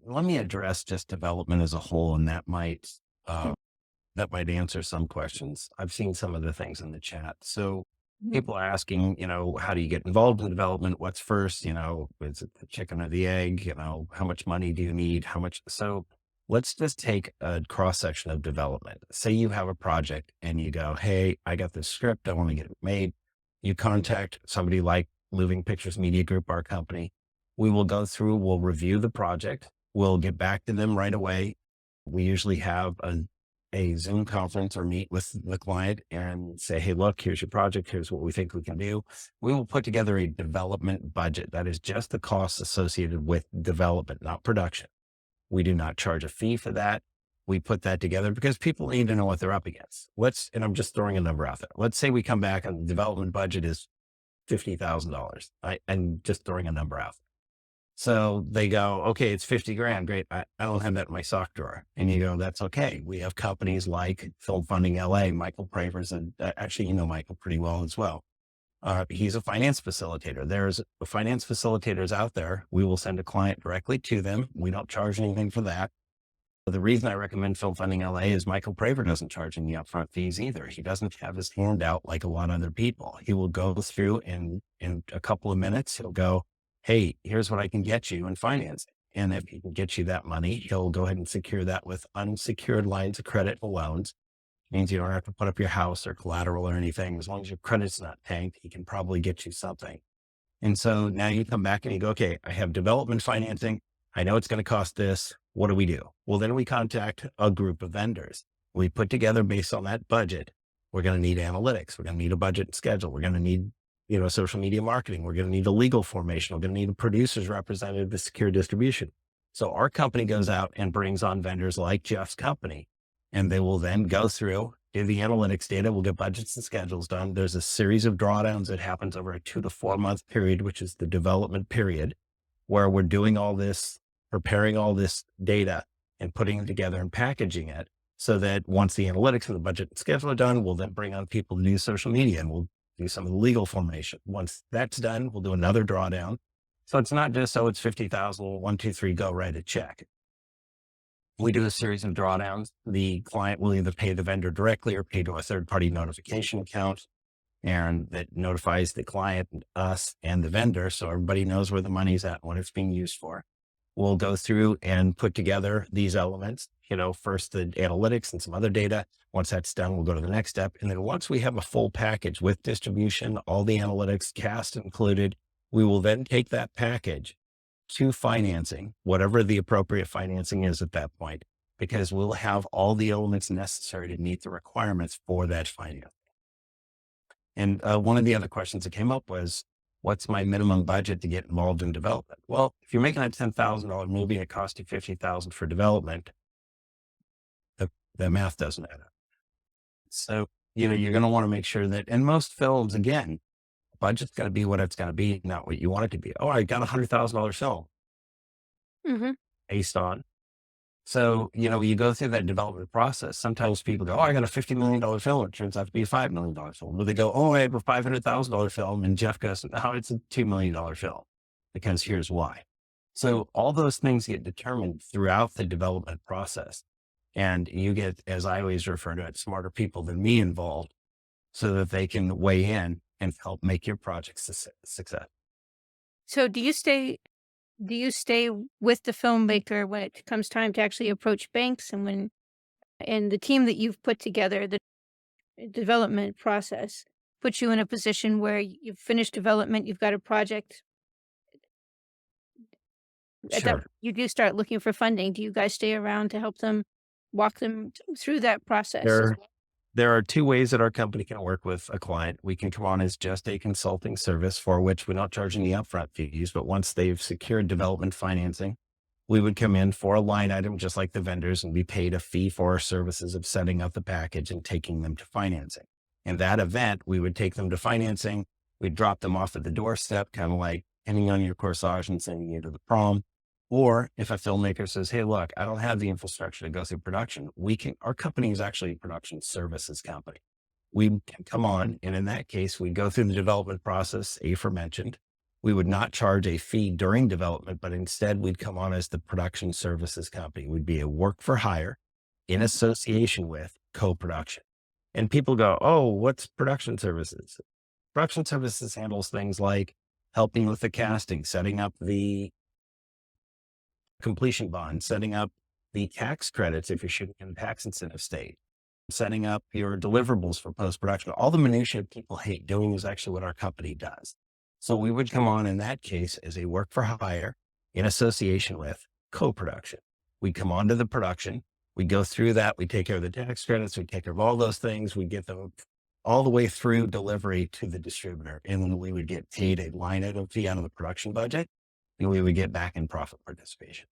let me address just development as a whole, and that might answer some questions. I've seen some of the things in the chat. So Mhm. people are asking, how do you get involved in development? What's first? Is it the chicken or the egg? How much money do you need? How much? So let's just take a cross section of development. Say you have a project and you go, hey, I got this script. I want to get it made. You contact somebody like Moving Pictures Media Group, our company. We will go through, we'll review the project. We'll get back to them right away. We usually have a Zoom conference or meet with the client and say, hey, look, here's your project. Here's what we think we can do. We will put together a development budget. That is just the costs associated with development, not production. We do not charge a fee for that. We put that together because people need to know what they're up against. And I'm just throwing a number out there. Let's say we come back and the development budget is $50,000. I'm just throwing a number out. So they go, okay, it's 50 grand. Great. I don't have that in my sock drawer. And you go, that's okay. We have companies like Film Funding LA, Michael Pravers, and actually, Michael pretty well as well. He's a finance facilitator. There's finance facilitators out there. We will send a client directly to them. We don't charge anything for that. But the reason I recommend Film Funding LA is Michael Praver doesn't charge any upfront fees either. He doesn't have his hand out like a lot of other people. He will go through in a couple of minutes. He'll go, hey, here's what I can get you in financing. And if he can get you that money, he'll go ahead and secure that with unsecured lines of credit and loans. Means you don't have to put up your house or collateral or anything. As long as your credit's not tanked, he can probably get you something. And so now you come back and you go, okay, I have development financing. I know it's going to cost this. What do we do? Well, then we contact a group of vendors. We put together based on that budget. We're going to need analytics. We're going to need a budget and schedule. We're going to need, social media marketing. We're going to need a legal formation. We're going to need a producer's representative to secure distribution. So our company goes out and brings on vendors like Jeff's company, and they will then go through, do the analytics data. We'll get budgets and schedules done. There's a series of drawdowns that happens over a 2 to 4 month period, which is the development period, where we're doing all this, preparing all this data and putting it together and packaging it so that once the analytics and the budget and schedule are done, we'll then bring on people to do social media and we'll do some of the legal formation. Once that's done, we'll do another drawdown. So it's not just, oh, it's 50,000, 1, 2, 3, go write a check. We do a series of drawdowns. The client will either pay the vendor directly or pay to a third party notification account. And that notifies the client, us, and the vendor. So everybody knows where the money's at, what it's being used for. We'll go through and put together these elements, first the analytics and some other data. Once that's done, we'll go to the next step. And then once we have a full package with distribution, all the analytics, cast included, we will then take that package to financing, whatever the appropriate financing is at that point, because we'll have all the elements necessary to meet the requirements for that finance. And one of the other questions that came up was, what's my minimum budget to get involved in development? Well, if you're making a $10,000 movie and it costs you 50,000 for development, the math doesn't add up. So, you're going to want to make sure that in most films, again, budget's got to be what it's got to be, not what you want it to be. Oh, I got $100,000 film Mhm. based on. So, you go through that development process. Sometimes people go, oh, I got a $50 million film. It turns out to be a $5 million film. Or they go, oh, I have a $500,000 film. And Jeff goes, oh, it's a $2 million film because here's why. So all those things get determined throughout the development process. And you get, as I always refer to it, smarter people than me involved so that they can weigh in and help make your project success. So do you stay with the filmmaker when it comes time to actually approach banks and the team that you've put together, the development process puts you in a position where you've finished development, you've got a project at that Sure. you do start looking for funding. Do you guys stay around to help them walk them through that process as There well? There are two ways that our company can work with a client. We can come on as just a consulting service for which we don't charge any upfront fees, but once they've secured development financing, we would come in for a line item, just like the vendors, and be paid a fee for our services of setting up the package and taking them to financing. In that event, we would take them to financing. We'd drop them off at the doorstep, kind of like handing on your corsage and sending you to the prom. Or if a filmmaker says, hey, look, I don't have the infrastructure to go through production, our company is actually a production services company. We can come on. And in that case, we go through the development process aforementioned. We would not charge a fee during development, but instead we'd come on as the production services company. We'd be a work for hire in association with co-production. And people go, oh, what's production services? Production services handles things like helping with the casting, setting up the completion bond, setting up the tax credits if you're shooting in a tax incentive state, setting up your deliverables for post-production. All the minutiae people hate doing is actually what our company does. So we would come on in that case as a work for hire in association with co-production. We come on to the production, we go through that, we take care of the tax credits, we take care of all those things, we get them all the way through delivery to the distributor. And then we would get paid a line item fee out of the production budget, and we would get back in profit participation.